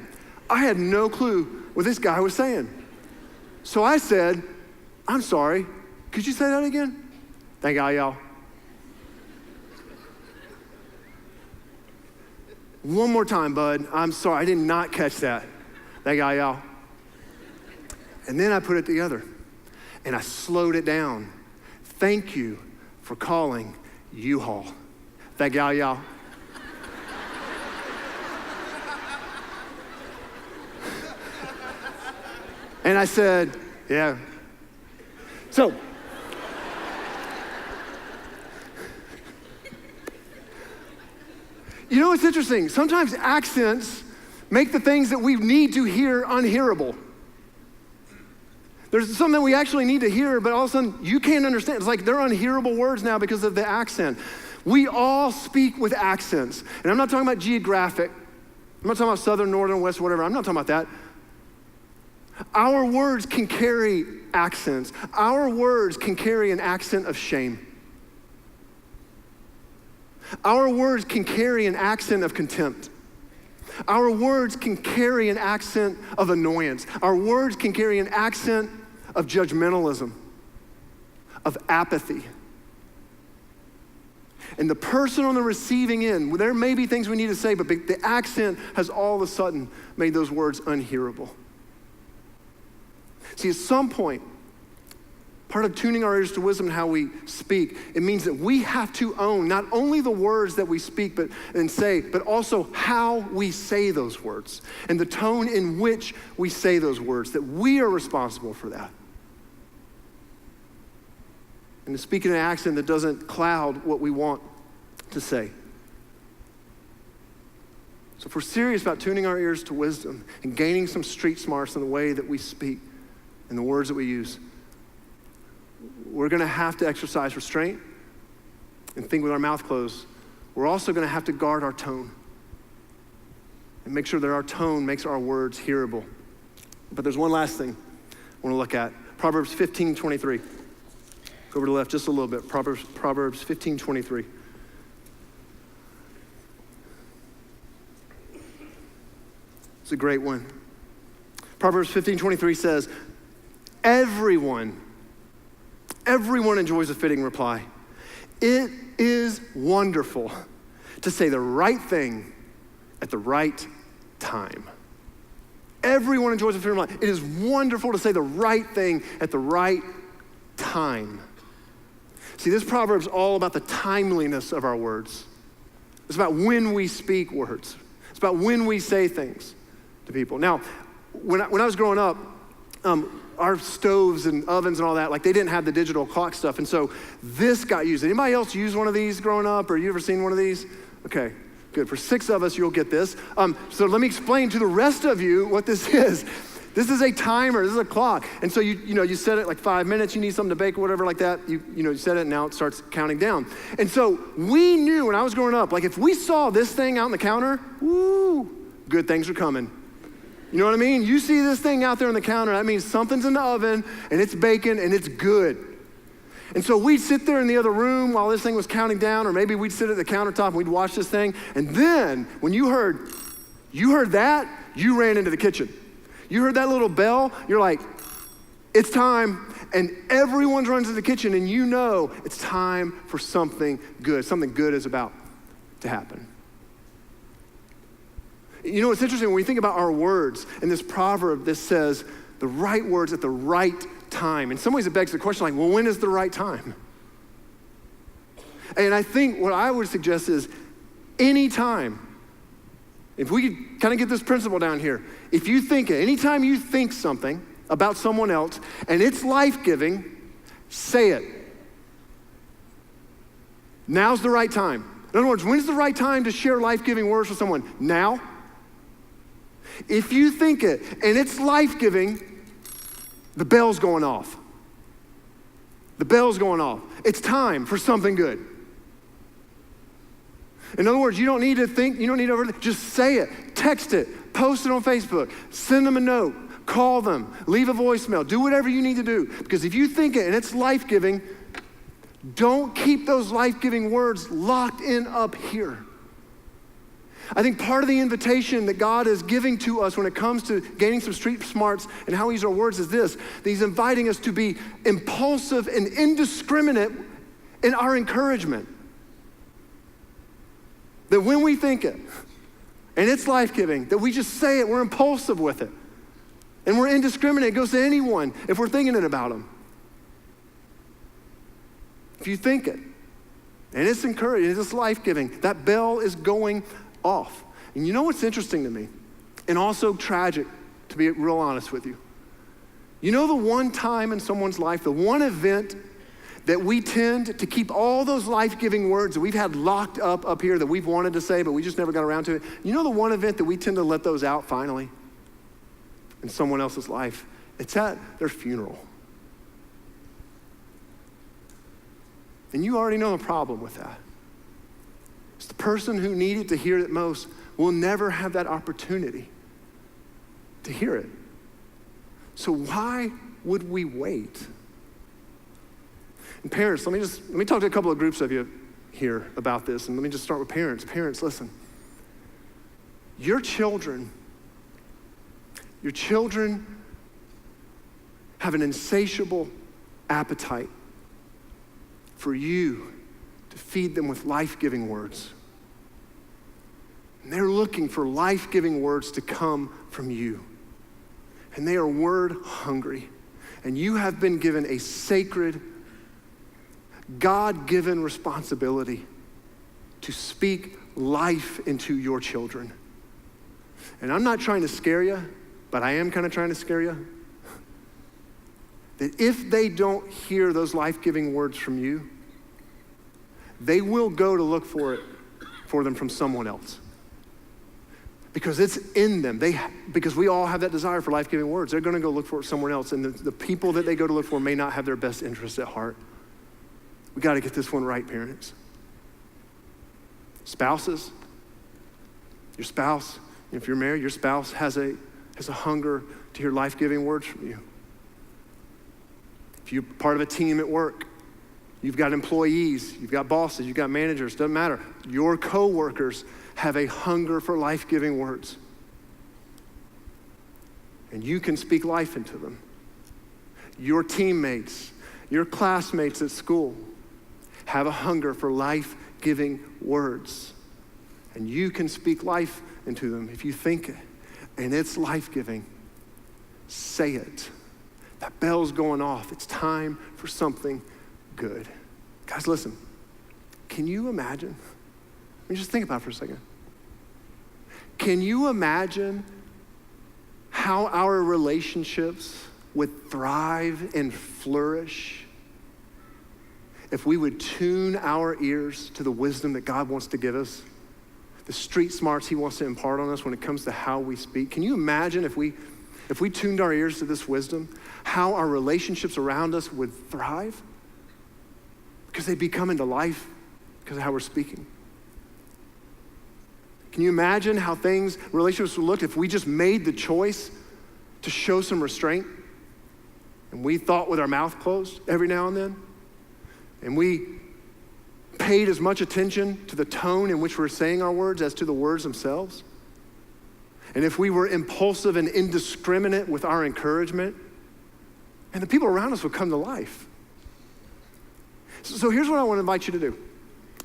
I had no clue what this guy was saying. So I said, I'm sorry. Could you say that again? That guy, y'all. One more time, bud. I'm sorry, I did not catch that. That guy, y'all. And then I put it together and I slowed it down. Thank you for calling U-Haul. That guy, y'all. And I said, yeah. So, you know what's interesting? Sometimes accents make the things that we need to hear unhearable. There's something we actually need to hear, but all of a sudden you can't understand. It's like they're unhearable words now because of the accent. We all speak with accents. And I'm not talking about geographic. I'm not talking about southern, northern, west, whatever. I'm not talking about that. Our words can carry accents. Our words can carry an accent of shame. Our words can carry an accent of contempt. Our words can carry an accent of annoyance. Our words can carry an accent of judgmentalism, of apathy. And the person on the receiving end, there may be things we need to say, but the accent has all of a sudden made those words unhearable. See, at some point, part of tuning our ears to wisdom and how we speak, it means that we have to own not only the words that we speak and say, but also how we say those words and the tone in which we say those words, that we are responsible for that. And to speak in an accent that doesn't cloud what we want to say. So if we're serious about tuning our ears to wisdom and gaining some street smarts in the way that we speak and the words that we use, we're gonna have to exercise restraint and think with our mouth closed. We're also gonna have to guard our tone and make sure that our tone makes our words hearable. But there's one last thing I wanna look at. Proverbs 15:23. Go over to the left just a little bit. Proverbs 15:23. It's a great one. Proverbs 15:23 says, everyone enjoys a fitting reply. It is wonderful to say the right thing at the right time. Everyone enjoys a fitting reply. It is wonderful to say the right thing at the right time. See, this proverb is all about the timeliness of our words. It's about when we speak words. It's about when we say things to people. Now, when I was growing up, our stoves and ovens and all that, like they didn't have the digital clock stuff. And so this got used. Anybody else use one of these growing up, or you ever seen one of these? Okay, good. For 6 of us, you'll get this. So let me explain to the rest of you what this is. This is a timer, this is a clock. And so you set it like 5 minutes, you need something to bake or whatever like that. You set it and now it starts counting down. And so we knew when I was growing up, like if we saw this thing out on the counter, woo, good things are coming. You know what I mean? You see this thing out there on the counter, that means something's in the oven and it's baking and it's good. And so we'd sit there in the other room while this thing was counting down, or maybe we'd sit at the countertop and we'd watch this thing. And then when you heard that, you ran into the kitchen. You heard that little bell, you're like, it's time. And everyone runs to the kitchen and you know it's time for something good. Something good is about to happen. You know, it's interesting when we think about our words, in this proverb, this says the right words at the right time. In some ways it begs the question like, well, when is the right time? And I think what I would suggest is any time. If we could kind of get this principle down here, if you think it, anytime you think something about someone else and it's life-giving, say it. Now's the right time. In other words, when's the right time to share life-giving words with someone? Now. If you think it and it's life-giving, the bell's going off. The bell's going off. It's time for something good. In other words, you don't need to think, you don't need to overthink, just say it, text it, post it on Facebook, send them a note, call them, leave a voicemail, do whatever you need to do. Because if you think it and it's life-giving, don't keep those life-giving words locked in up here. I think part of the invitation that God is giving to us when it comes to gaining some street smarts and how we use our words is this, that he's inviting us to be impulsive and indiscriminate in our encouragement. That when we think it, and it's life-giving, that we just say it, we're impulsive with it. And we're indiscriminate, it goes to anyone if we're thinking it about them. If you think it, and it's encouraging, it's life-giving, that bell is going off. And you know what's interesting to me, and also tragic, to be real honest with you? You know the one time in someone's life, the one event that we tend to keep all those life-giving words that we've had locked up here that we've wanted to say, but we just never got around to it. You know the one event that we tend to let those out finally in someone else's life? It's at their funeral. And you already know the problem with that. It's the person who needed to hear it most will never have that opportunity to hear it. So why would we wait? And parents, let me talk to a couple of groups of you here about this, and let me just start with parents. Parents, listen. Your children have an insatiable appetite for you to feed them with life-giving words. And they're looking for life-giving words to come from you. And they are word hungry. And you have been given a sacred, God-given responsibility to speak life into your children. And I'm not trying to scare you, but I am kind of trying to scare you. That if they don't hear those life-giving words from you, they will go to look for them from someone else. Because it's in them. Because we all have that desire for life-giving words. They're going to go look for it somewhere else. And the people that they go to look for may not have their best interests at heart. We got to get this one right, parents. Spouses, your spouse, if you're married, your spouse has a hunger to hear life-giving words from you. If you're part of a team at work, you've got employees, you've got bosses, you've got managers, doesn't matter. Your coworkers have a hunger for life-giving words. And you can speak life into them. Your teammates, your classmates at school have a hunger for life-giving words. And you can speak life into them if you think it. And it's life-giving. Say it. That bell's going off. It's time for something good. Guys, listen. Can you imagine? Let me just think about it for a second. Can you imagine how our relationships would thrive and flourish if we would tune our ears to the wisdom that God wants to give us, the street smarts he wants to impart on us when it comes to how we speak? Can you imagine if we tuned our ears to this wisdom, how our relationships around us would thrive? Because they'd be coming to life because of how we're speaking. Can you imagine how relationships would look if we just made the choice to show some restraint and we thought with our mouth closed every now and then? And we paid as much attention to the tone in which we're saying our words as to the words themselves? And if we were impulsive and indiscriminate with our encouragement, and the people around us would come to life. So here's what I want to invite you to do.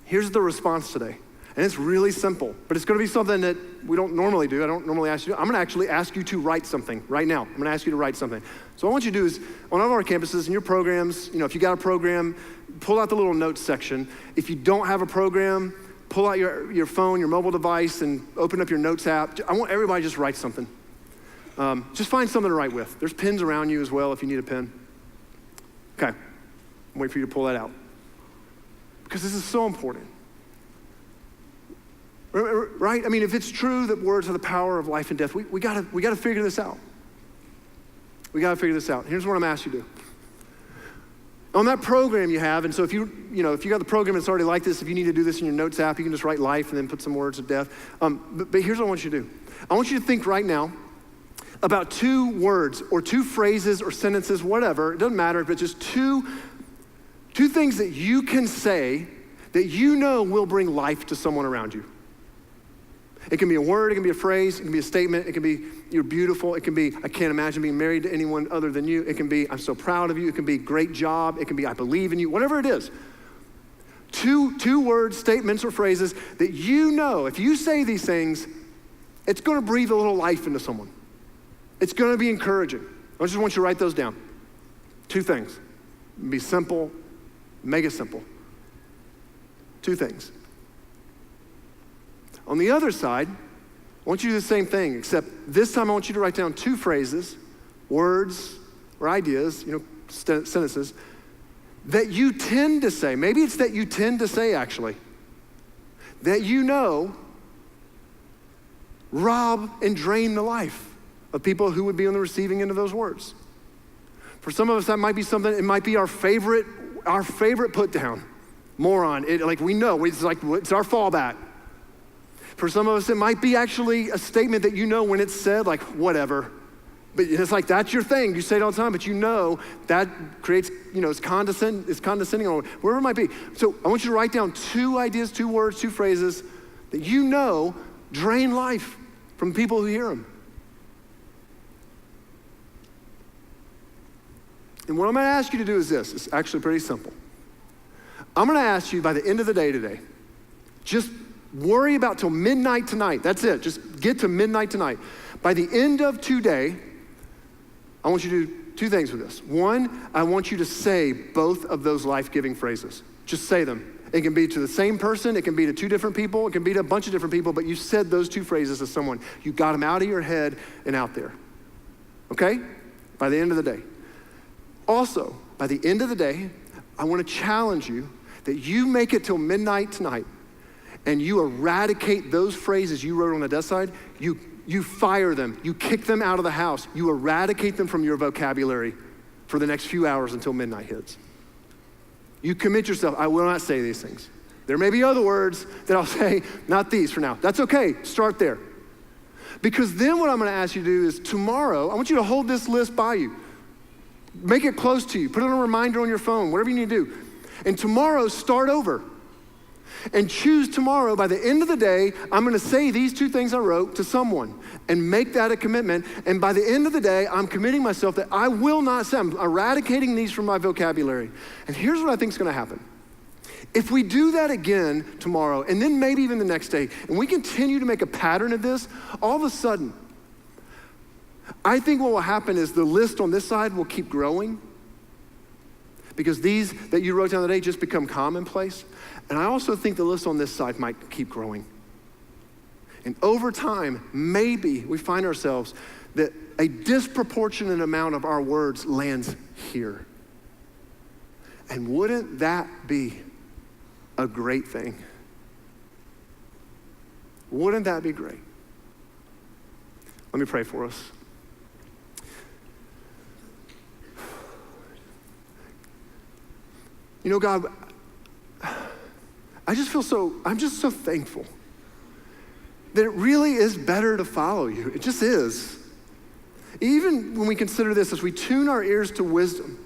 Here's the response today. And it's really simple, but it's going to be something that we don't normally do. I don't normally ask you to do. I'm going to actually ask you to write something right now. I'm going to ask you to write something. So what I want you to do is, on all of our campuses, in your programs, if you got a program, pull out the little notes section. If you don't have a program, pull out your phone, your mobile device, and open up your notes app. I want everybody to just write something. Just find something to write with. There's pens around you as well if you need a pen. Okay, wait for you to pull that out. Because this is so important. Right? I mean, if it's true that words have the power of life and death, we gotta figure this out. We gotta figure this out. Here's what I'm asking you to do. On that program you have, and so if you got the program that's already like this, if you need to do this in your notes app, you can just write life and then put some words of death. But here's what I want you to do. I want you to think right now about 2 words or 2 phrases or sentences, whatever. It doesn't matter, but just two things that you can say that you know will bring life to someone around you. It can be a word, it can be a phrase, it can be a statement, it can be you're beautiful, it can be I can't imagine being married to anyone other than you, it can be I'm so proud of you, it can be great job, it can be I believe in you, whatever it is. Two words, statements, or phrases that you know, if you say these things, it's gonna breathe a little life into someone. It's gonna be encouraging. I just want you to write those down. 2 things. Be simple, mega simple. 2 things. On the other side, I want you to do the same thing, except this time I want you to write down 2 phrases, words, or ideas, sentences, that you tend to say. Maybe it's that you tend to say, actually, that you know rob and drain the life of people who would be on the receiving end of those words. For some of us, that might be something, it might be our favorite put down. Moron. We know, it's our fallback. For some of us, it might be actually a statement that you know when it's said, like, whatever. But it's like, that's your thing. You say it all the time, but you know that creates, it's condescending or wherever it might be. So I want you to write down 2 ideas, 2 words, 2 phrases that you know drain life from people who hear them. And what I'm gonna ask you to do is this. It's actually pretty simple. I'm gonna ask you by the end of the day today, just worry about till midnight tonight. That's it, just get to midnight tonight. By the end of today, I want you to do 2 things with this. 1, I want you to say both of those life-giving phrases. Just say them. It can be to the same person, it can be to 2 different people, it can be to a bunch of different people, but you said those 2 phrases to someone. You got them out of your head and out there, okay? By the end of the day. Also, by the end of the day, I wanna challenge you that you make it till midnight tonight and you eradicate those phrases you wrote on the desk side, you fire them, you kick them out of the house, you eradicate them from your vocabulary for the next few hours until midnight hits. You commit yourself, I will not say these things. There may be other words that I'll say, not these for now. That's okay, start there. Because then what I'm gonna ask you to do is tomorrow, I want you to hold this list by you. Make it close to you, put it on a reminder on your phone, whatever you need to do. And tomorrow, start over. And choose tomorrow, by the end of the day, I'm gonna say these 2 things I wrote to someone and make that a commitment. And by the end of the day, I'm committing myself that I will not say, I'm eradicating these from my vocabulary. And here's what I think is gonna happen. If we do that again tomorrow, and then maybe even the next day, and we continue to make a pattern of this, all of a sudden, I think what will happen is the list on this side will keep growing because these that you wrote down today just become commonplace. And I also think the list on this side might keep growing. And over time, maybe we find ourselves that a disproportionate amount of our words lands here. And wouldn't that be a great thing? Wouldn't that be great? Let me pray for us. God, I'm just so thankful that it really is better to follow you. It just is. Even when we consider this, as we tune our ears to wisdom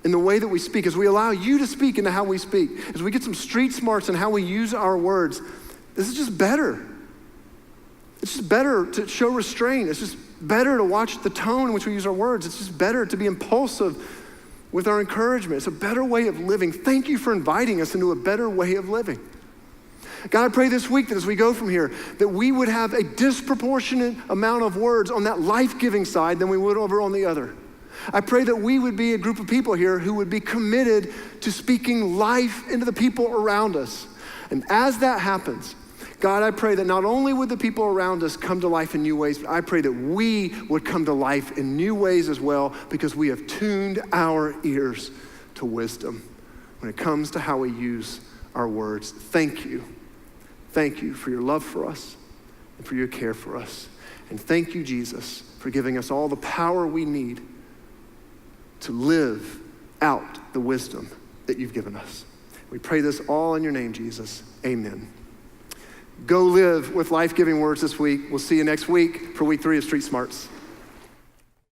in the way that we speak, as we allow you to speak into how we speak, as we get some street smarts in how we use our words, this is just better. It's just better to show restraint. It's just better to watch the tone in which we use our words. It's just better to be impulsive with our encouragement. It's a better way of living. Thank you for inviting us into a better way of living. God, I pray this week that as we go from here, that we would have a disproportionate amount of words on that life-giving side than we would over on the other. I pray that we would be a group of people here who would be committed to speaking life into the people around us. And as that happens, God, I pray that not only would the people around us come to life in new ways, but I pray that we would come to life in new ways as well because we have tuned our ears to wisdom when it comes to how we use our words. Thank you. Thank you for your love for us and for your care for us. And thank you, Jesus, for giving us all the power we need to live out the wisdom that you've given us. We pray this all in your name, Jesus. Amen. Go live with life-giving words this week. We'll see you next week for week 3 of Street Smarts.